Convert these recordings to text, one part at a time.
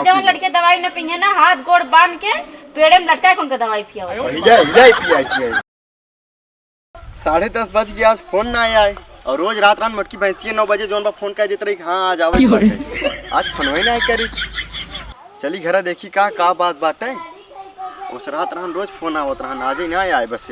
आज जवन लड़के दवाई न पिए ना हाथ गोड़ बांध के पेड़े में लटका के उनका दवाई पिया। 10:30 बज गया, आज फोन ना आया है। और रोज रात रात मटकी भैंसी 9 बजे जोन बा फोन कर देते रही हाँ आज आवे आज फोन ही नहीं करी। चली घर देखी का बात बाटे। उस रात रहन रोज फोन आवत रहन, आज ही ना आए बस।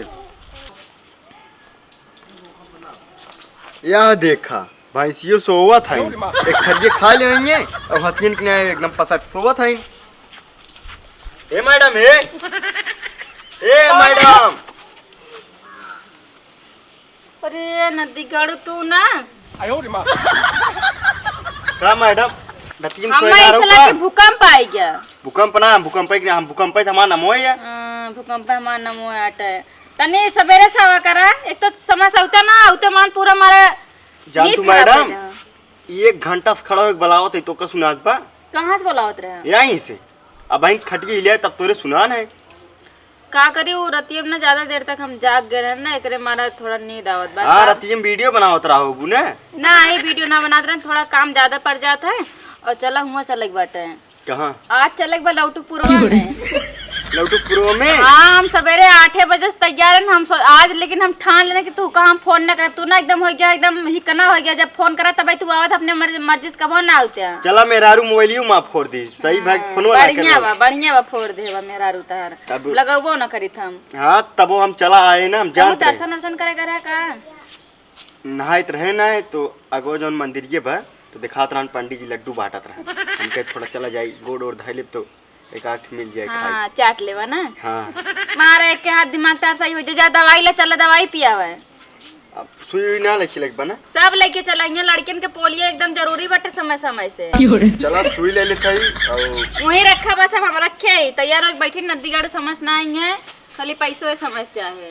यह देखा भैंसियों सोवत है, एक खरिए खा लेंगे और हथियन के एकदम पसट सोवत है। ए मैडम मैडम। अरे नदी गाड़ू तू ना का मैडम नतीन हम इसला के भूकंप आई गया। भूकंप ना भूकंप है हम भूकंप है हमारा नमो है। भूकंप हमारा नमो है आटे तने सवेरे सावा करा। एक तो समय से उतना ना उते मान पूरा मारे जान तू मैडम 1 घंटा से खड़ा हो बलावत है तो का सुनात बा। कहां से बोलावत रहे? यहीं से अब भाई खटके हिले तब तोरे सुनान है। का करी वो रतियम ना ज्यादा देर तक हम जाग गए रहन ना एकरे मारा थोड़ा नींद आवत बा। हां रतियम वीडियो बनावत रहोगु ना? ना ये वीडियो ना बनात रहे, थोड़ा काम ज्यादा पड़ जाता है और चला हुआ चलक बाटे। कहां? आज चलक बा लौटुकपुरवा में। लौटुकपुरवा में? हां हम सवेरे 8 बजे से तैयार हैं हम आज, लेकिन हम ठान लेने कि तू कहां फोन ना कर। तू ना एकदम हो गया एकदम हिकना हो गया जब फोन करा तब तू आवत अपने मर्जी से कबो ना आउते। चला मेरारू मोबाइलियो मा फोड़ दी सही भाई फोनवा ना कर। बढ़िया बा फोड़ देबा मेरारू तार लगावो ना करी हम। हां तब हम चला आए ना हम जानते हैं। दर्शन करे करे का नहाइत रहे ना तो अगो जौन मंदिरिये बा तो दिखात रहन पंडित जी लड्डू बांटत रहे। हम कहे थोड़ा चला जाई गोड़ और धैले तो एक आठ मिल जाए खाई। हां चाट लेवा ना। हां मारे के हाथ दिमाग तार सही हो जा दवाई ले चला दवाई पियावे। अब सुई ना लेके लग बना सब लेके चलाइए लड़किन के पोलियो एकदम जरूरी बटे समय समय से। चला सुई ले लेते और वही रखा बस अब हम रखे ही तैयार हो बैठी नदी गाड़ू समझ ना आई है खाली पैसों समझ चाहे।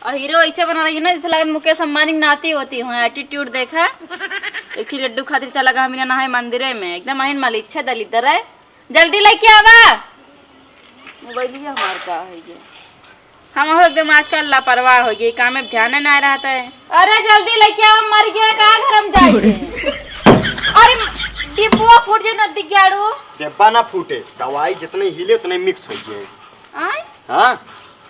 और हीरो ऐसे बना रही है ना जैसे लगन मुकेश अंबानी नाती होती हो। एटीट्यूड देखा एक लड्डू खातिर चला गया हम नहाए मंदिरे में एकदम आइन माल इच्छा दलित है। जल्दी लेके आवा मोबाइल ही हमार का है ये। हम हो एकदम आजकल लापरवाह हो गई काम में ध्यान ना रहता है। अरे जल्दी लेके आओ मर गया का घर हम जाए। अरे डिब्बा फूट जे नदी गाड़ू। डिब्बा ना फूटे दवाई जितने हिले उतने मिक्स हो जाए। आय हां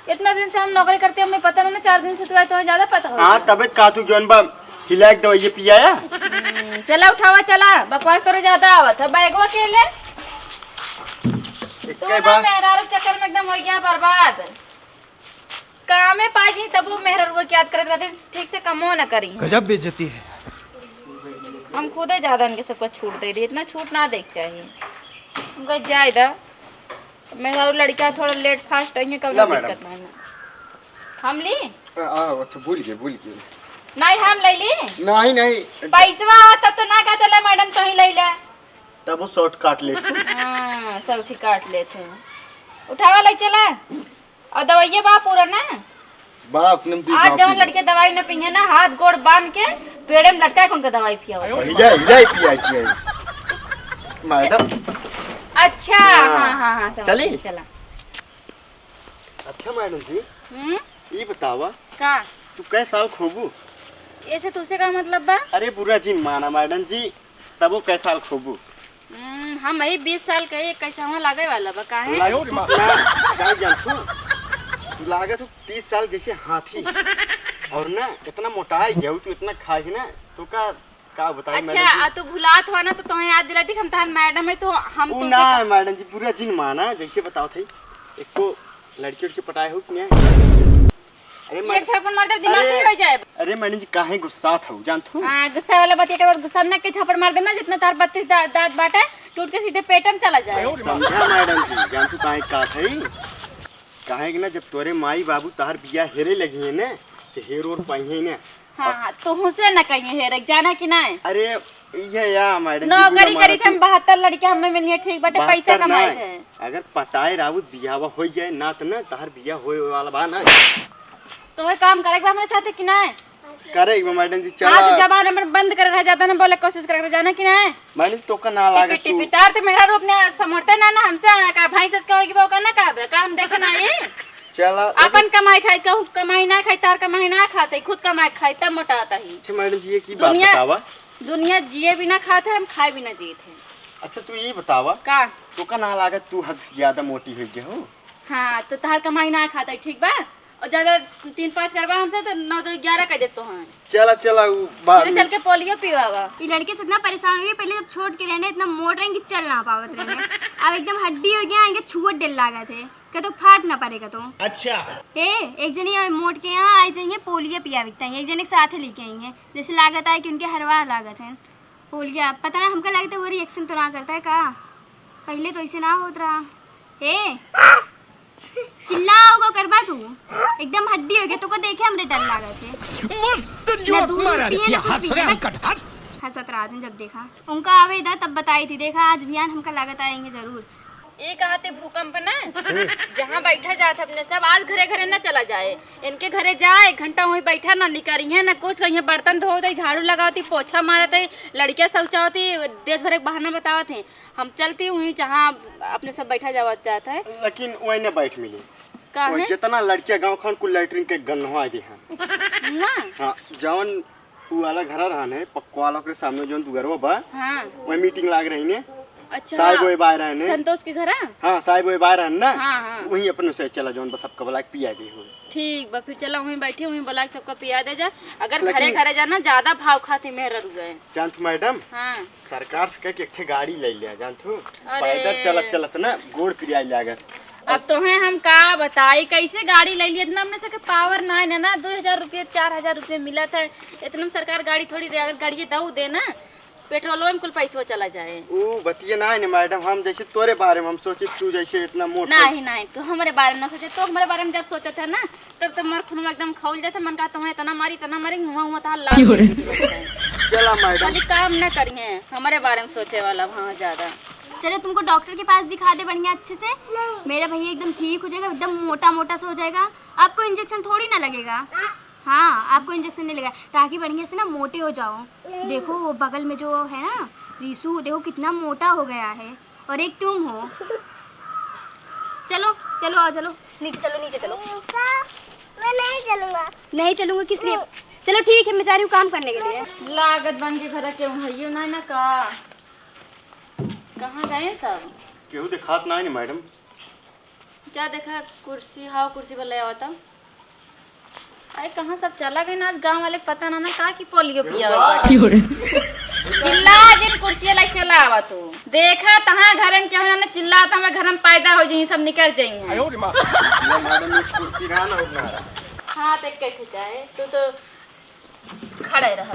इतना दिन से हम नौकरी करते हमें पता ना 4 दिन से तो तुम्हें ज्यादा पता हो। हां तबे का तू जौन बा हिला के दवाई पियाया। चला उठावा चला बकवास तोरे ज्यादा आवत है बैगवा के ले। तू ना मेहरारू चक्कर में एकदम हो गया बर्बाद। काम में पाजी तब वो मेहरारू को याद करे रहते ठीक से कमो ना करी। गजब बेइज्जती है। हम खुद ही ज्यादा इनके सबको छूट दे रही इतना छूट ना देख चाहिए उनको जायदा। मेहरारू लड़का थोड़ा लेट फास्ट है कब दिक्कत ना हम ली। अच्छा भूल गए नहीं हम ले ली नहीं पैसा तब तो ना कहते ले मैडम तो ही ले ले तब वो शॉर्ट काट ले। हां सब ठीक काट लेते उठावा ले चला और दवाइयां बा पूरा ना बाप ने दी। आज जवन लड़के दवाई न पिए ना हाथ गोड़ बांध के पेड़े में लटका के उनका दवाई पिया पिया चाहिए मैडम। अच्छा हां चली चला। अच्छा मैडम जी ये बतावा का तू कै साल खोबू? ऐसे तुसे का मतलब बा? अरे बुरा जी माना मैडम जी तब वो कै साल खोबू? हम यही 20 साल के कैसा वहाँ लागे वाला बा काहे? लागे तो 30 साल जैसे हाथी और ना इतना मोटाई गया तू इतना खाई ना तो का बताई। अच्छा तू भुलात हो ना तो तुम्हें याद दिलाती हम तान मैडम है तो हम तो ना मैडम जी बुरा जी माना जैसे बताओ थे एक को लड़की के पटाए हो कि नहीं? अरे एक छापड़ मार दे दिमाग से हो जाए। अरे मैडम जी काहे गुस्सा था जानतू? हां गुस्सा वाला बात एक गुस्सा ना के छापड़ मार देना जितना तार 32 दांत बाटे टूट के सीधे पेट में चला जाए। समझा मैडम जी जानतू काहे का थई काहे कि ना जब तोरे माई बाबू तार बिया हेरे लगी है ना तो हेर और पाई ना। हां तो हुसे ना कहिए हेर जाना कि ना। अरे ये या मैडम जी नौकरी करी थे 72 लड़के हमें मिलिए ठीक बाटे पैसा कमाए थे। अगर पटाए राउत बियावा हो जाए ना तो ना तार बिया होए वाला बा ना तो वही काम करे हमारे साथ कि ना करे मैडम जी चला। हां तो जबान नंबर बंद कर रहा जाता ना बोले कोशिश कर जाना कि ना मैंने तो का ना लागे तू पिटार तो मेरा रूप ने समर्थन ना ना हमसे का भाई सस का होगी वो का ना का काम देखना ये चला अपन कमाई खाई कहूं कमाई ना खाई तार कमाई ना खाते खुद कमाई खाई तब मोटा आता ही। अच्छा मैडम जी ये की बात बतावा दुनिया जिए बिना खाते हम खाए बिना जिए थे। अच्छा तू ये बतावा का तो का ना लागत तू हद से ज्यादा मोटी हो गई हो। हाँ तो तहार कमाई ना खाता ठीक बा, और ज्यादा 3-5 करवा हमसे तो 9-11 कर देते हैं। चला चला उ बाद चल में। चल के पोलियो पिवावा। ये लड़के से इतना परेशान हुई, पहले जब छोड़ के रहने इतना मोट रहेंगे चल ना पावत रहने, अब एकदम हड्डी हो गया, आएंगे छुअट डल लागा थे क्या तो फाट ना पड़ेगा तो। अच्छा ए एक जनी मोट के यहाँ आई जाइए पोलियो पिया बिकता है, एक जने के साथ लेके आएंगे, जैसे लागत है कि उनके हरवा लागत है पोलियो, पता है हमका लगता है वो रिएक्शन तो ना करता है का, पहले तो ऐसे ना होत रहा। ए चिल्ला होगा करवा तू, एकदम हड्डी हो गया तो को देखे हमरे डर लागत है। मस्त ना जोक दूध मारा पिए ये ना कुछ हंस पिए रहे ना। हंस। हंसत रहा था जब देखा उनका आवे था तब बताई थी, देखा आज बिहान हमका लागत आएंगे जरूर। ये कहते भूकंप ना जहाँ बैठा जाता अपने सब आज घरे घरे ना चला जाए, इनके घरे जाए 1 घंटा वहीं बैठा ना निकरी है ना कुछ, कहीं बर्तन धोते झाड़ू लगाती पोछा मारते लड़कियां शौचा होती देश भर एक बहाना बतावत है, हम चलती वहीं जहाँ अपने सब बैठा जाता है। लेकिन वही ने बैठ मिली का वो है जितना लड़कियां गांव खान कुल लैट्रिन के गन्नवा दे हैं। ना हां जवन उ वाला घर रहन है पक्वाला के सामने जोन तू घरवा बा हाँ वही मीटिंग लाग रही ने अच्छा साहिब ओए बाहर रहने। संतोष के घर है? हां साहिब ओए बाहर रहन ना। हाँ हाँ वही अपन से चला जोन बस सबका बुला के पिया दे हो। ठीक बा फिर चला वहीं बैठी वहीं बुला के सबका पिया दे जा, अगर लेकिन- घरे घरे जाना ज्यादा भाव खाते मेहर रु गए। जानत मैडम हाँ सरकार से कह के एक ठे गाड़ी ले लिया जानत हो, अरे। पैदल चलत चलत ना गोड़ पिराई लागत। अब तो है हम का बताई कैसे गाड़ी ले लिए, इतना अपने से पावर ना है ना, 2000 रुपये 4000 रुपये मिला था, इतना में सरकार गाड़ी थोड़ी दे, अगर गाड़ी दऊ दे ना पेट्रोल में कुल पैसा चला जाए। ऊ बतिया ना है मैडम, हम जैसे तोरे बारे में हम सोचे तू जैसे इतना मोटा नहीं नहीं तो हमारे बारे में ना सोचे, तो हमारे बारे में जब सोचा था ना तब तो हमारा खून एकदम खौल जाता, मन का तुम्हें तना मारी हुआ हुआ था लाल। चला मैडम खाली काम ना करिए हमारे बारे में सोचे वाला वहाँ ज्यादा। चलो तुमको डॉक्टर के पास दिखा दे बढ़िया अच्छे से, मेरा भैया एकदम ठीक हो जाएगा, एकदम मोटा मोटा सा हो जाएगा, आपको इंजेक्शन थोड़ी ना लगेगा। हाँ आपको इंजेक्शन नहीं लगा ताकि बढ़िया से ना मोटे हो जाओ। देखो वो बगल में जो है ना रीसू, देखो कितना मोटा हो गया है, और एक तुम हो। चलो चलो आओ चलो नीचे चलो नीचे चलो। मैं नहीं चलूंगा। नहीं चलूंगा किस लिए? चलो ठीक है मैं जा रही हूँ काम करने के लिए। लागत बन के घर के भैया नहीं ना का कहाँ गए सब? केहू दिखात ना है मैडम। क्या देखा कुर्सी हाँ कुर्सी पर ले आवता, अरे कहाँ सब चला गए ना, आज गांव वाले को पता ना ना का की पोलियो पिया चिल्ला जिन कुर्सी लाई चला आवा तू देखा तहाँ घर में क्या होना चिल्ला था, मैं घर में पैदा हो जाई सब निकल जाई हैं। ये मैडम ये कुर्सी रहा ना उठना रहा। हाँ तो कैसे चाहे तू तो खड़े रह।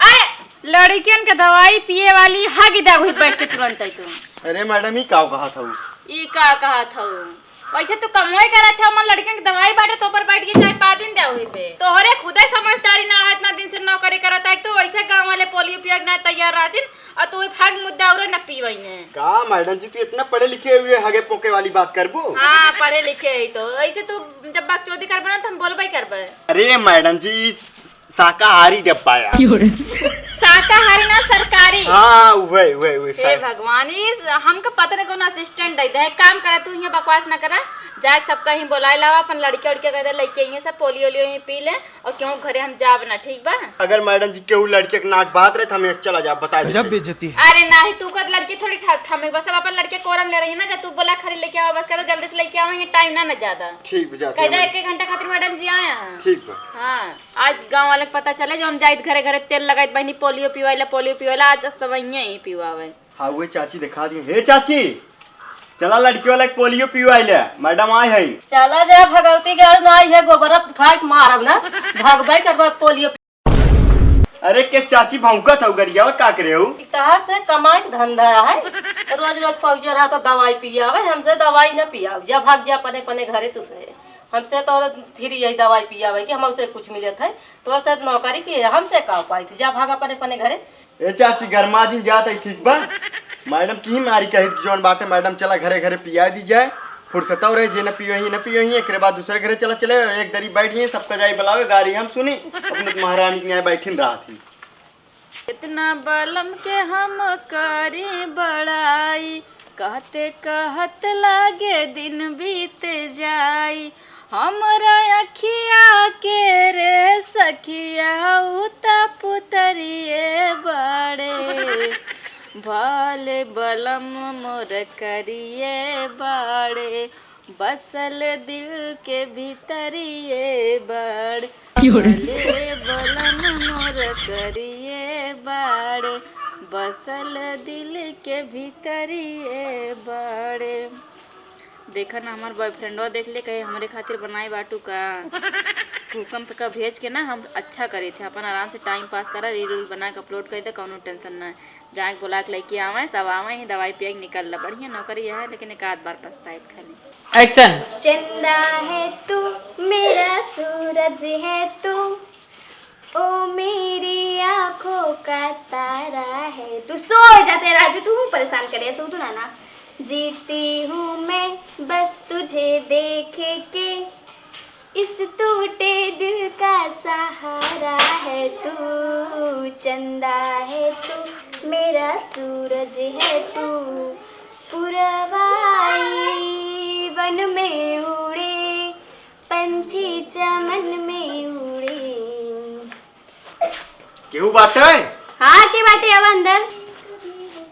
अरे लड़कियन के दवाई पिए वाली हग दे वही बैठ के तुरंत आई तू। अरे मैडम ये का कहा था वो? ये का कहा था वैसे तू कमाई करा था, मन लड़कियन की दवाई बांटे तो पर बैठ के चाहे 5 दिन दे वही पे, तोहरे खुद ही समझदारी ना है, इतना दिन से नौकरी करता है तो वैसे गांव वाले पोलियो पिया ना तैयार रहती और तू भाग मुद्दा और न पी वही है। का मैडम जी तू इतना पढ़े लिखे हुए हगे पोके वाली बात करबो? हाँ पढ़े लिखे ही तो ऐसे तू जब बकचोदी करबे ना तो हम बोलबे करबे। अरे मैडम जी शाकाहारी डब्बा यार। शाकाहारी ना सरकारी। हाँ वही हे भगवान हमको पता नहीं कौन असिस्टेंट दे काम करा, तू यहाँ बकवास ना करा, जाए सबका ही बुलाए लावा अपन लड़के उड़के कहते लड़के आएंगे सब पोलियो लियो ही पी ले और क्यों घरे हम जाब ना ठीक बा। अगर मैडम जी केहू लड़के के नाक बात रहे तो हमें चला जा बता दे। जब बेइज्जती है। अरे नहीं तू कर लड़की थोड़ी थमे बस अब अपन लड़के कोरम ले रही है ना, जब तू बोला खरी लेके आओ बस करो जल्दी से लेके आओ, टाइम ना ज्यादा। ठीक है जाते कहते हैं। 1 घंटा खातिर मैडम जी आए हैं। ठीक है। हाँ आज गांव वाले को पता चले जो हम जाइत घरे घरे तेल लगाइत बहनी पोलियो पिवाइला आज सब ही पिवावे। हाँ वो चाची दिखा दी। हे चाची चला लड़की वाला पोलियो पिवाइले मैडम आए है। चला जा भगवती के नाई है गोबर उठाई के मारब ना भागबे करब पोलियो। अरे के चाची भौंकत हो गरिया का करे हो? तहर से कमाई के धंधा है, रोज रोज पहुंचे रहा तो दवाई पियावे, हमसे दवाई न पियाव, जब भाग जा अपने अपने घरे तुसे, हमसे तो फिर यही दवाई पियावे कि हमसे कुछ मिलत है तो से नौकरी की हमसे का पाई थी, जा भाग अपने अपने घरे। ए चाची गरमा दिन जात है ठीक बा मैडम की मारी कही जोन बाटे मैडम चला घरे घरे पिया दी जाए फुर्सत रहे जे न पियो ही न पियो ही एक बाद दूसरे घरे चला चले एक दरी बैठ गए सबका जाई बुलावे गाड़ी हम सुनी अपने महारानी के यहाँ बैठिन रहा थी। इतना बलम के हम करी बड़ाई कहते कहत लागे दिन बीत जाई, हमरा अखिया के रे सखिया उता पुतरिए बड़े भले बलम मोर करिए बाड़े, बसल दिल के भीतरिए बाड़। भले बलम मोर करिए बाड़े, बसल दिल के भीतरिए बाड़े। देखा ना हमार बॉयफ्रेंडवा देख ले कहे हमारे खातिर बनाए बाटू का। भूकंप का भेज के ना हम अच्छा करे थे, अपन आराम से टाइम पास करा, रील उल बना के अपलोड कर दे, कौनो टेंशन ना है। जाए बुला के लेके आवे, सब आवे ही दवाई पिया के निकल ला। बढ़िया नौकरी है लेकिन एक आध बार पछताए खाली। एक्शन। चंदा है तू, मेरा सूरज है तू, ओ मेरी आंखों का तारा है तू। सो जाते राजू, तू परेशान करे, सो तू ना। जीती हूँ मैं बस तुझे देख के, इस टूटे दिल का सहारा है तू। चंदा है तू, मेरा सूरज है तू, पुरवाई वन में उड़े, पंछी चमन में उड़े। केहू बाटे? हाँ के बाटे, अब अंदर।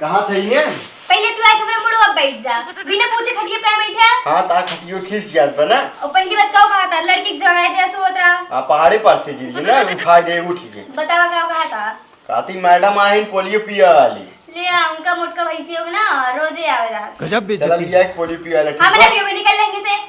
कहाँ थे ये? पहले तू आके मेरे मुड़ो, अब बैठ जा। बिना पूछे खटिया पे बैठा। हाँ ता खटियो खींच जात बना। और पहली बात क्या कहा था, लड़की की जगह है सोत रहा। हाँ पहाड़ी पर से गिर गई ना, उठा दे उठ गई। बतावा क्या कहा था? कहती मैडम आइन पोलियो पिया वाली। ले आ, उनका मोटका भैंसी होगा ना, रोजे आवेगा। गजब बेइज्जती। चला लिया एक पोलियो पिया वाला। हाँ मैंने पियो में निकल लेंगे से।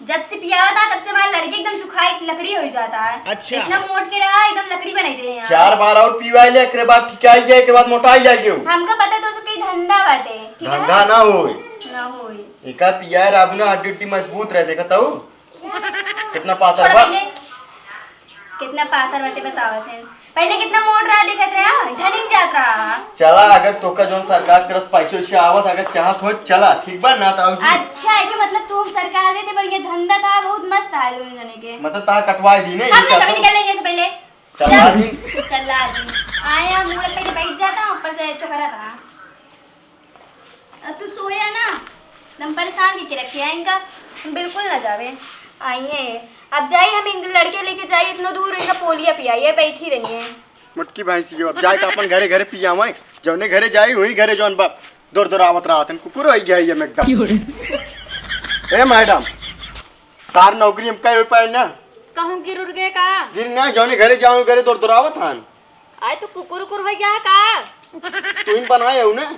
जब से पिया था तब से हमारा लड़के एकदम सुखाई लकड़ी हो जाता है। अच्छा। इतना मोट के रहा, एकदम लकड़ी बनाई दे हैं। 4 बार और पीवा ले, एकरे बाद ठिकाई जाए, एकरे बाद मोटाई जाए। हमको पता तो सब कहीं धंधा बाटे, ठीक है? धंधा ना होए। ना होए। एका पिया है अब ना, हड्डी मजबूत रहे। देखता हूँ कितना पातर छोड़ बा। पहले कितना पातर बाटे बताओ थे। पहले कितना मोट रहा दिखत रहा, ढनिक जात रहा। चला अगर तोका जोन सरकार तरफ पैसे वैसे आवत, अगर चाहत हो चला, ठीक बा ना ताऊ जी। अच्छा है कि मतलब तू सरकार देते, बढ़िया धंधा था, बहुत मस्त था दोनों जने के। मतलब ता कटवाई दी ने। हम ना कभी निकल लेंगे से पहले। चला दी। चला दी। आया मुड़ पे बैठ जाता, ऊपर से चोकरा था। अब तू सोया ना, हम परेशान की रखी है इनका, बिल्कुल ना जावे। आई है अब जाई, हम इन लड़के लेके जाई इतना दूर, इनका पोलिया पियाई, बैठी रही है मुटकी भैंसी अब जाए अपन घरे घरे पिया मैं जौने घरे जाई हुई घरे जौन बाप दूर दूर आवत रहत कुकुर हो गया ये में एकदम। ए मैडम तार नौकरी हम कई हो पाए ना? कहूँ गिर उड़ गए का? गिर ना, जौने घरे जाऊं घरे दूर दूर आवत हन। आए तो कुकुर उकुर हो गया है का? तू इन बनाए हो ना?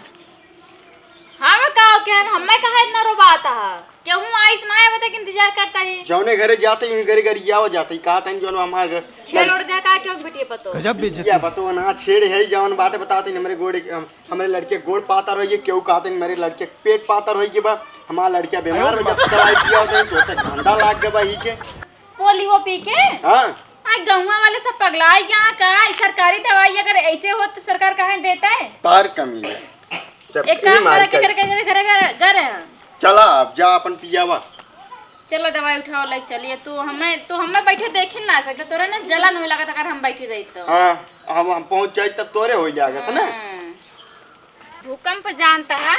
हाँ मैं कहा क्या हमें कहा इतना रोबाता है, क्यों आइस ना आया बता कि इंतजार करता है। जौने घरे जाते यूं घरे घरे जाओ जाते कहा था जौन हमारे छेड़ उड़ गया का? क्यों बेटिए पतो गजब बेइज्जती या पतो ना छेड़ है जौन बाटे बताते हमरे गोड़े हमरे लड़के गोड़ पातर होई क्यों कहते मेरे लड़के पेट पातर होई के बा हमारा लड़का बीमार हो जब दवाई पिया दे तो से ठंडा लाग गया ही के पोलियो पी के। हां आ गौवा वाले सब पगलाए क्या का? सरकारी दवाई अगर ऐसे हो तो सरकार कहाँ देता है? तार कमी है। एक काम करा के घर घर है। चला अब जा अपन पियावा। चलो दवाई उठाओ लाइक चलिए। तू हमें बैठे देख ही ना सकते, तोरा ना जलन होने लगा था अगर हम बैठी रही तो। हां हम पहुंच जाए तब तोरे हो जाएगा था ना। भूकंप जानता है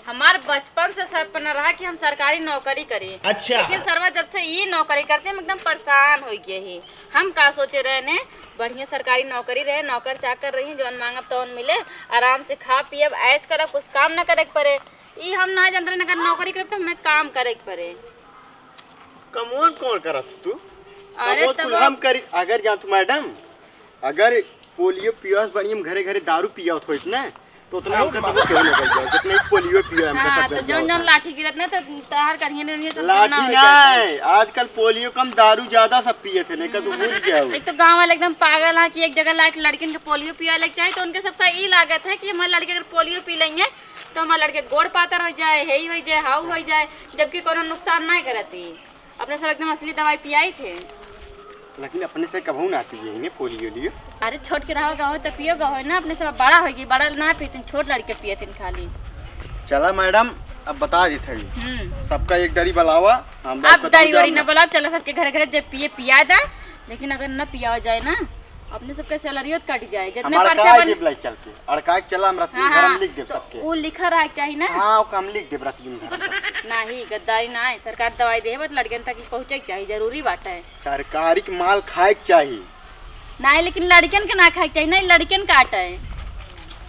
हमारे बचपन से सपना रहा कि हम सरकारी नौकरी करें। अच्छा। लेकिन सरवा जब से ये नौकरी करते हम एकदम परेशान हो गए ही। हम का सोचे रहे ने बढ़िया सरकारी नौकरी रहे, नौकर चाकर रही, जौन मांगब तौन मिले, आराम से खा पियब ऐश करब, कुछ काम ना करे पड़े। ये हम ना जानते अगर नौकरी करब तो हमें काम करे पड़े। कमोन कौन करत तू? अरे तब हम करी अगर जा तू मैडम अगर पोलियो पियास बढ़िया घरे घरे दारू पियात होइत ना तो उतना हम कतबो क्यों ना कर जाए जितने पोलियो पियो हम हाँ, तो जौन जौन लाठी गिरत ना तो तार करिए ने सब लाठी ना हो नहीं आजकल पोलियो कम दारू ज्यादा सब पिए थे नहीं तो भूल गया हो। एक तो गांव वाले एकदम पागल है कि एक जगह लाके लड़किन के पोलियो पिया लग जाए तो उनके सबका ई लागत है कि हमारे लड़के अगर पोलियो पी लेंगे तो हमारे लड़के गोड़ पातर हो जाए, हेई हो जाए, हाउ हो जाए, जबकि कोनो नुकसान नहीं करती। अपने सब एकदम असली दवाई पियाई थे। लेकिन अपने से कभू ना पिए ने पोलियो लियो। अरे छोट के रहो गाँव तो पियो गाँव ना, अपने सब बड़ा होगी, बड़ा ना पीते छोट लड़के पिए थे खाली। चला मैडम अब बता दी थी सबका एक दरी बुलावा हम अब दरी वरी न बुलाओ, चलो सबके घर घर जब पिए पिया था। लेकिन अगर न पिया जाए ना अपने सबके सैलरी कट जाए जितने पर्चा बन देब चल के और का चला हम रतीन घर हम लिख देब सबके वो लिखा रहा चाहिए ना। हां वो हम लिख देब रतीन घर नहीं गद्दारी ना है, सरकार दवाई दे बस लड़कन तक पहुंचे चाहिए, जरूरी बात है। सरकारी के माल खाए चाहिए नहीं लेकिन लड़कन के ना खाए चाहिए, नहीं लड़कन काट है।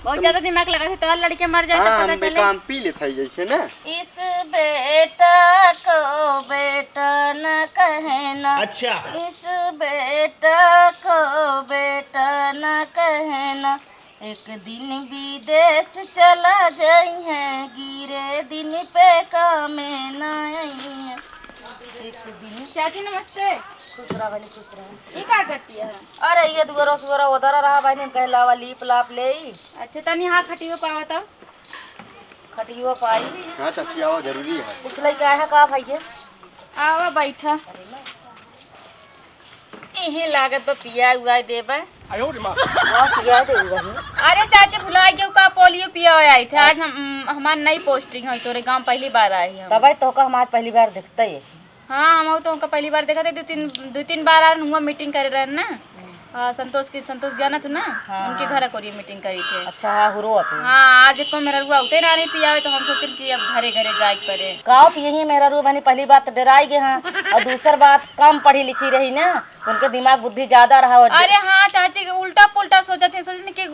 बहुत ज्यादा दिमाग लगा के तो लड़के मर जाए तो हाँ पता हम चले। बेटा हम पी लेते हैं जैसे ना। इस बेटा को बेटा न कहना, अच्छा इस बेटा को बेटा न कहना, एक दिन विदेश चला जाई है, गिरे दिन पे कामे न आई है। एक दिन चाची नमस्ते। खुश रहा बनी, खुश रहा। ये क्या करती है? अरे ये दुगरा सुगरा उधर रहा भाई ने कह लावा लीप लाप ले अच्छा तनी हाथ खटियो पावा तो खटियो पाई। हाँ चाची आओ जरूरी है। कुछ लइका है का भाई ये? आवा बैठा। यही लागत बा पिया हुआ देबा। वाह पिया दे वही। अरे चाची भुला गयो का पोलियो पिया आई थे आज हमार नई पोस्टिंग है तोरे गांव पहली बार आई हम। तब तो का हम आज पहली बार देखते है। हाँ हम तो हमका पहली बार देखा थे दो तीन बार आ हुआ मीटिंग करे रहे ना। संतोष जाना तू ना। हाँ। उनके घर कोरी मीटिंग करी थे। अच्छा हाँ हुरो अपने। हाँ आज को मेरा रुआ उते ना नहीं पियावे तो हम सोचन कि अब घरे घरे जाए पड़े। गाँव की यही मेरा रू बनी पहली बात तो डराई गए हाँ, और दूसर बात कम पढ़ी लिखी रही ना, उनके दिमाग बुद्धि ज्यादा रहा। और अरे हाँ चाची उल्टा पुल्टा सोचन कि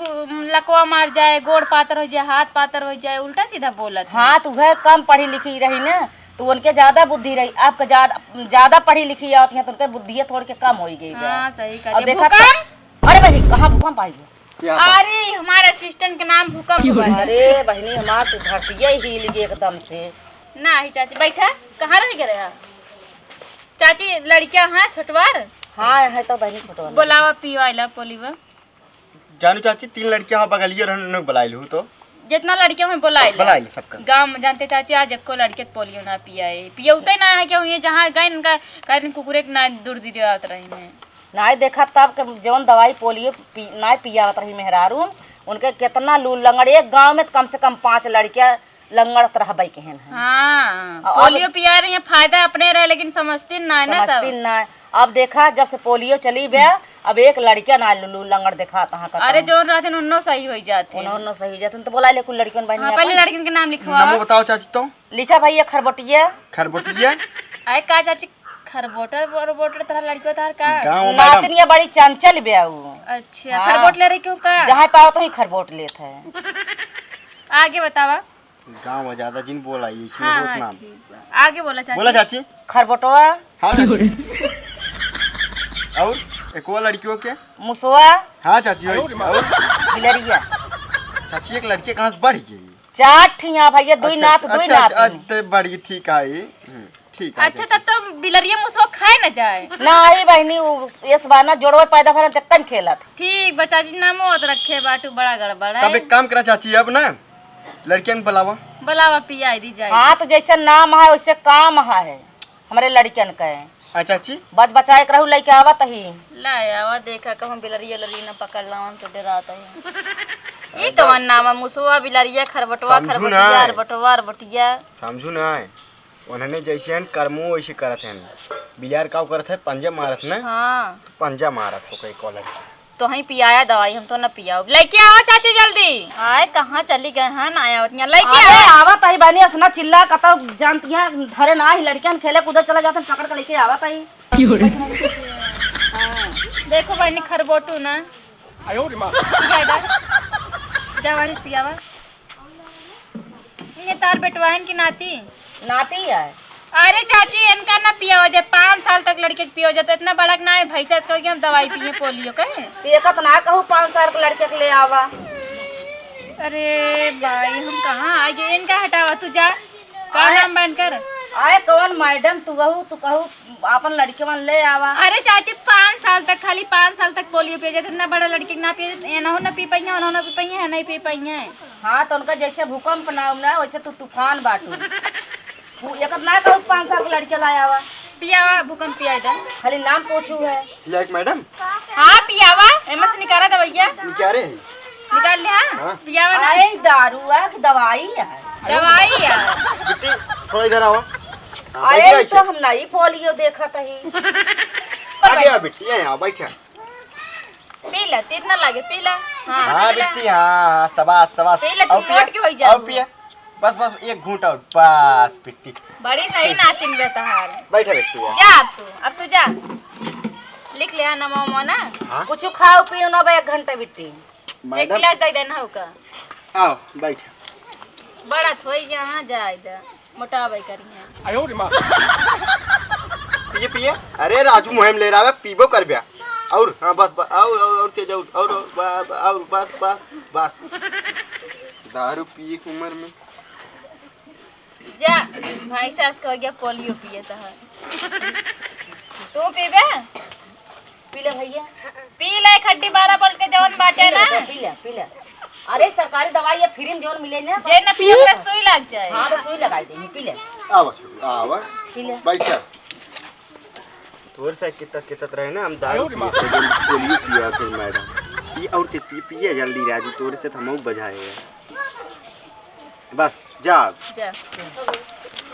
लकवा मार जाए, गोड़ पातर हो जाए, हाथ पातर हो जाए, उल्टा सीधा बोलत। हाँ तू है कम पढ़ी लिखी रही ना, तो उनके ज्यादा बुद्धि रही। आपका ज्यादा पढ़ी लिखी आती है तो उनके बुद्धि थोड़ी के कम हो गई। हाँ सही अब कर देखा भूकंप। अरे भाई कहाँ भूकंप आई है? क्या बात? अरे हमारे असिस्टेंट के नाम भूकंप हुआ है। अरे बहनी हमार तो धरती हिल गई एकदम से। ना ही चाची बैठा कहाँ रह गए रहा? चाची लड़कियां हैं छोटवार हाँ है तो बहनी छोटो वाला। बोलावा पिवाइला पोलीवा जानू चाची 3 लड़कियां बगलिए रहने बुलाइलू तो जितना लड़कियों में बोलाइला बुलाइल सबका। गांव में जानते चाची आज एको लड़के के पोलियो ना पियाए पियौते ना है क्यों ये जहाँ गए इनका कहते कुकुरे के ना दूर दी देवत रही में नाई देखा तब के जौन दवाई पोलियो नाई पियावत रही मेहरारू, उनके कितना लू लंगड़। एक गांव में कम से कम 5 लड़कियां लंगड़ तरह केहन है। हाँ अब- पोलियो पिया रही है फायदा अपने रहे लेकिन समझती ना है ना समझती सब। ना। अब देखा जब से पोलियो चली गया अब एक लड़कियां ना लू लंगड़ देखा तहाँ का। अरे जो रहते हैं उन्नो सही हो जाते हैं। उन्होंने सही जाते तो बोला ले कुल लड़कियों हाँ बहनी पहले लड़कियों के नाम लिखवा नमो बताओ चाची तो। लिखा भैया खरबटिया खरबुटिया आए का चाची खरबोटर बोटर तरह लड़कियों तार का गाँव मैडम नातनिया बड़ी चंचल ब्याऊ। अच्छा हाँ। खरबोट ले रही क्यों का जहाँ पाओ तो ही खरबोट लेते है। आगे बतावा। गाँव में ज्यादा जिन बोला ये हाँ बहुत हाँ नाम। ठीक बा। आगे बोला चाची। बोला चाची। खरबोटवा हाँ चाची। और एक और लड़कियों के। मुसवा हाँ चाची और गिलरिया चाची एक लड़की कहाँ से बढ़ गई? 4 ठिया भैया दुई नात दुई नात। अच्छा बड़ी ठीक है ठीक है। अच्छा तब तो बिलरिया मुसो खाए ना जाए। नहीं बहनी इस बार ना जोड़वा पैदा भरन तक खेलत। ठीक बच्चा जी नाम मत रखे बाटू बड़ा गड़बड़ तब है। एक काम करा चाची अब ना लड़कियन बुलावा। बुलावा पिया दी जाए। हाँ तो जैसे नाम है वैसे काम है हमारे लड़कियन के। हाँ चाची। बच बचाए के रहू लइके आवत ही। लाया आवा देखा कहूँ बिलरिया लरिया न पकड़ लावन तो डराता है। ये कवन नाम है मुसवा बिलरिया खरबटवा समझू खरबटिया ना। अरबटवा अरबटिया। समझू ना उन्होंने जैसे हैं कर्मो वैसे करत हैं। बिलार का करत है पंजा मारत ना हाँ पंजा मारत हो कई कॉलर। तो ही पियाया दवाई हम तो न पियाओ। लेके आओ चाची जल्दी। आए कहाँ चली गए हैं ना आया उतनी लेके अरे आओ। आवत ही बहनी असना चिल्ला कतो जानती है धरे ना ही लड़कियन खेले कूदे चला जाते पकड़ के लेके आवत ही। देखो बहनी खरबोटू ना पिया इधर। जवानी पियावा ये तार बेटवाहन की नाती। नाती है। अरे चाची इनका ना पिया हो जाए 5 साल तक लड़के के पिया हो जाता इतना बड़ा ना है भैंसा इसका कि हम दवाई पिए पोलियो का। देखत ना कहूँ 5 साल के लड़के के ले आवा। अरे भाई हम कहाँ आगे इनका हटावा तू जा का नाम बन कर। आए कौन मैडम तू कहू अपन लड़के मन ले आवा। अरे चाची 5 साल तक खाली 5 साल तक पोलियो पिया जाता इतना बड़ा लड़के ना पिए ना पी पाई है ना पी पाई है नहीं पी पाई है। हाँ तो उनका जैसे भूकंप ना वैसे तू तूफान बाटू। एक ना कहू 5 साल के लड़के लाया आवा। पियावा भूकंप पिया इधर। खाली नाम पूछू है। लाइक मैडम हाँ पियावा एमस निकाला दवाइया ये क्या रे? निकाल लिया पियावा ना आए दारू है कि दवाई है। दवाई है। बेटी थोड़ा इधर आओ। हाँ, अरे बैठ तो हम नहीं पोलियो देखत ही। आगे आओ बेटी यहाँ आओ बैठा। पीला इतना लागे पीला। हाँ हाँ पीला। बेटी हाँ सबास सबास। पी ले, तुम आओ पिया, मोट के वही जाओ। आओ पिया बस एक घूंट और बस बेटी। बड़ी सही नातिन बेतहार। बैठा बेटी यार। जा अब तू जा लिख ले नमो ना। हाँ? कुछ खाओ पियो ना बे 1 घंटे बिट्टी। एक गिलास दे देना होगा। आओ बैठ। बड़ा थोई यहाँ जाए दा मोटावे करिए। पिए पिए। अरे राजू मुहिम ले रहा है, पीबो कर ब्या। और हाँ बस बस और तेज और बस बस बस। दारू पिए की उम्र में जा भाई सास कह गया पोलियो पिए था। तू पीबे? पी ले भैया, पी ले खट्टी 12 बोल के जवन बाटे ना। पी ले। अरे सरकारी दवाई या फ्री में जौन मिले ना, जे न पिए तो सुई लग जाए। हाँ तो सुई लगाई दे, पी ले। आवा आवा पी ले। बैठ जा। तोर से कितना रहे ना हम दारू पोलियो पिया फिर मैडम पी और पिए जल्दी राजू, तोरे से हमऊ बजाएगा। बस जा।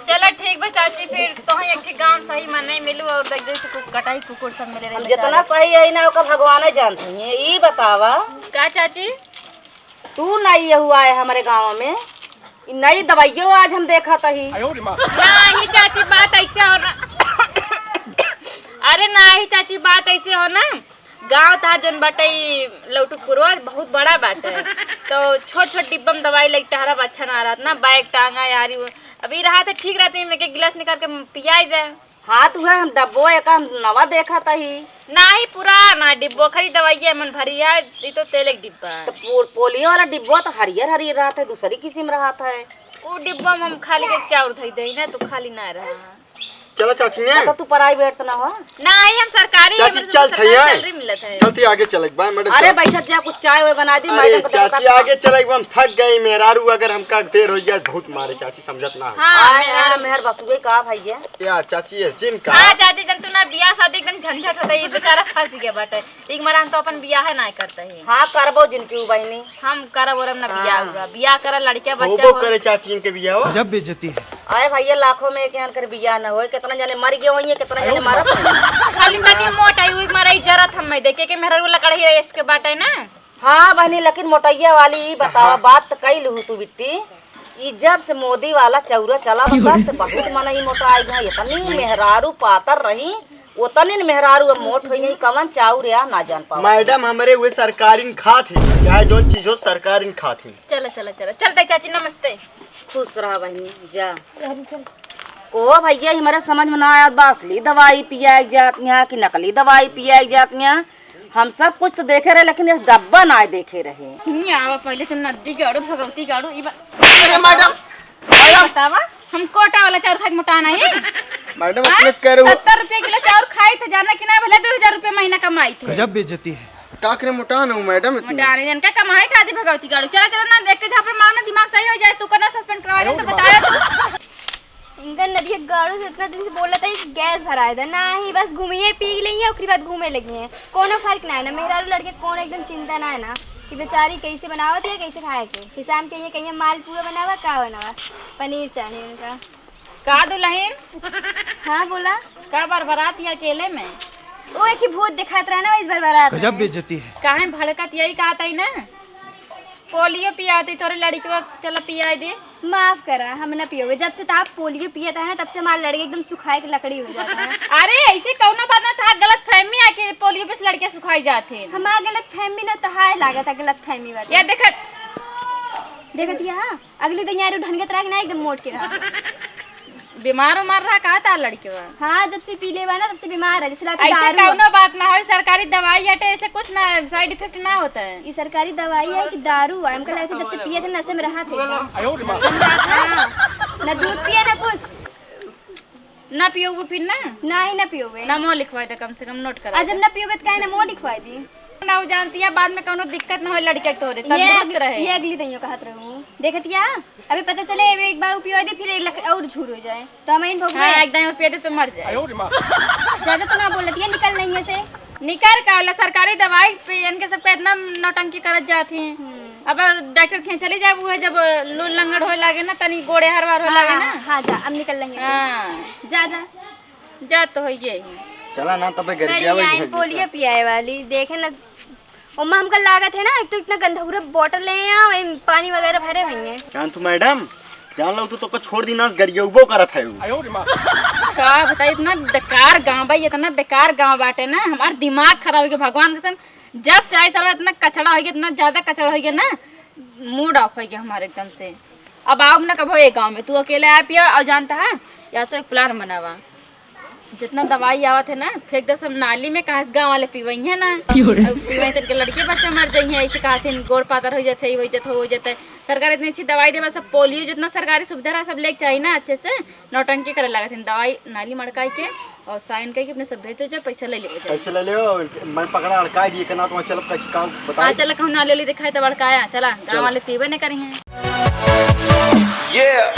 चलो ठीक बा चाची, फिर तो एक ठीक गांव सही में नहीं मिलू और देख जैसे कुछ कटाई कुकुर सब मिले रहे। जितना सही है ना ओका भगवान जानते हैं। ये बतावा का चाची तू नहीं हुआ है हमारे गांव में नई दवाइयों आज हम देखा था ही। नहीं चाची बात ऐसे हो ना। अरे नहीं चाची बात ऐसे हो ना, गाँव था जोन बाटे लौटू पुरवा बहुत बड़ा बाटे, तो छोट छोट डिब्बा में दवाई लगी टहरा अच्छा ना रहा ना, बैग टांगा यारी अभी रहा था ठीक रहती है, एक गिलास निकाल के पियाई दे। हाँ तू है हम डब्बो एक नवा देखा था ही। नहीं पुराना डिब्बो खरी दवाई है मन भरी है, ये तो तेल एक डिब्बा है। तो पोलियो वाला डिब्बो तो हरियर हरियर रहा था, दूसरी किस्म रहा था। वो डिब्बा में हम खाली के चाउर धई दे ना तो खाली ना रहा। चलो चाची ने तो तू प्राइवेट तो ना हो? नहीं हम सरकारी चाची चल सैलरी मिलत है। चलती आगे चले बाय मैडम। अरे बैठा जा कुछ चाय वो बना दी। अरे चाची आगे चले हम थक गई मेहरारू, अगर हमका देर हो जाए बहुत मारे चाची समझत ना। हां मेहर बसुए का भैया या चाची है जिन का। हां चाची जन तू ना बियाह शादी एकदम झंझट होता है, बेचारा फंस गया बाटे। एक बार हम तो अपन बियाह ना करते हैं। हां करबो जिनकी बहनी हम करब और ना बियाह हुआ, बियाह कर लड़का बच्चा होबो हो। करे चाची इनके बियाह हो जब बेइज्जती है। आए भैया लाखों में के कर बियाह ना होए, कितना जाने मर गए होइए, कितना जाने मारत होइए। खाली पानी मोटा ही हुई मारा जरत हम नहीं देखे के मेहरा वो लकड़ी है इसके बाटे ना। हाँ बहनी लेकिन मोटैया वाली ई बतावा बात तो कई लहू तू बिट्टी। ई जब से मोदी वाला चौरा चला तब से बहुत मन ई मोटा आई है। इतनी मेहरारू पातर रही उतनी मेहरारू अब मोट हुई, कवन चाउर या ना जान पा। मैडम हमारे वे सरकारी खात है, चाहे जो चीज हो सरकारी खात है। चलो चलो चलो चलते चाची नमस्ते। खुश रहा बहनी जा। ओ भैया हमारे समझ में ना आया बा असली दवाई पियाई जाती हैं कि नकली दवाई पियाई जाती हैं। हम सब कुछ तो देखे रहे लेकिन इस डब्बा ना देखे रहे। आवा पहले तुम नदी गाड़ो भगवती गाड़ो अरे मैडम बतावा हम कोटा वाला चाउर खाए मोटाना है। मैडम अपने करो 70 रुपए किलो चाउर खाए थे जाना कि ना भले 2000 रुपए महीना कमाई थे। जब बेइज्जती है। काकरे मोटा ना हूं मैडम इतनी। मोटाने जन का कमाई खाती भगवती गाड़ो। चलो चलो ना देख के जहां पर मारना दिमाग सही हो जाए तू करना सस्पेंड करवा दे तो बताया तू। इनका नदी गाड़ू से इतना दिन से बोल रहा था कि गैस भराया था ना ही, बस घूमिए पी ली है उसके बाद घूमे लगी हैं। कोनो फर्क ना है ना, मेहरारू लड़के कौन एकदम चिंता ना है ना कि बेचारी कैसे बनावत है कैसे खाए के। कि शाम के कहीं माल पूरा बनावा का बनावा पनीर चाहिए उनका। का दुल्हन हाँ बोला का बार बरात या अकेले में वो एक ही भूत दिखात रहा ना इस बार बारात में। जब बेइज्जती है। काहे भड़कत यही कहता ही ना पोलियो पियाती तोरे लड़की को चलो पिया दे। माफ करा हम ना पियोगे, जब से आप पोलियो पिया था ना तब से हमारे लड़के एकदम सुखाए के लकड़ी हो जाता है। अरे ऐसे कौन बात ना था, गलत फहमी है कि पोलियो पे लड़के सुखाई जाते। हमारा गलत फहमी ना तो हाय लागा था गलत फहमी वाली। या देखत हाँ अगले दिन यार ढंगत रहा ना एकदम मोट के रहा। बीमार उमार रहा कहा था लड़के वो। हाँ जब से पी ले ना तब से बीमार है, जैसे लगता ऐसे है दारू कौनो बात ना हो, सरकारी दवाई हटे ऐसे कुछ ना साइड इफेक्ट ना होता है। ये सरकारी दवाई है कि दारू है? हमको लगता है जब से पिए थे नशे में रहा थे। हाँ, ना दूध पिया ना कुछ ना पियोगे फिर ना ही ना पियोगे। ना मोह लिखवाए दे कम से कम नोट करा जब ना पियोगे तो काहे ना मुँह लिखवाई दी ना हो जानती है बाद में कोनो दिक्कत ना हो लड़के तोरे तंदुरुस्त रहे। ये अगली दैयों कहत रहूं देखत या अभी पता चले एक बार पियो दे फिर और झूठ हो जाए तो हम इन भोग हाँ एकदम और पिए दे तो मर जाए। ज्यादा तो ना बोलती है निकल नहीं है से निकाल का वाला सरकारी दवाई पे इनके सबका इतना नौटंकी करत जाती हैं। अब डॉक्टर के चले जाए वो जब लूल लंगड़ हो लागे ना तनी गोड़े हरवार हो लागे ना। हाँ जा अब निकल लेंगे। हाँ जा जा जा तो हो ये चला ना तबे घर गया आई पोलियो पियाए वाली देखे ना उम्मा हमका लागत है ना एक तो इतना गंदौरा बोतल ले यहाँ पानी वगैरह भरे हुए हैं। जान तू मैडम जान लो तू तो छोड़ दी ना गरियबो करत है का बताइए इतना बेकार गांव भाई इतना बेकार गांव बाटे ना हमारा दिमाग खराब हो गया भगवान कसम। जब से आई सारा इतना कचड़ा हो गया, इतना ज्यादा कचड़ा हो गया ना, मूड ऑफ हो गया हमारे एकदम से। अब आओ ना कभो एक गाँव में, तू अकेले आ पिया और जानता है, या तो एक प्लान बनावा, जितना दवाई आवत है ना फेंक दे सब नाली में, कहाँ से गाँव वाले पीवई है ना, पीवई तो लड़के बच्चा मर जाई है, ऐसे कहा थे गोड़ पातर हो जाते हो जाते। सरकार इतनी अच्छी दवाई देवा, सब पोलियो जितना सरकारी सुविधा रहा सब लेके चाहिए ना, अच्छे से नौटंकी करे लगा थे, दवाई नाली मड़काई के और साइन करके अपने सब भेजते जाओ, पैसा ले ले पैसे ले लो, मैं पकड़ा अड़का दिए करना, तो चल कैसे काम बता। हाँ चल कहूँ नाली दिखाई तो बड़काया, चला गाँव वाले पीवे नहीं करी हैं।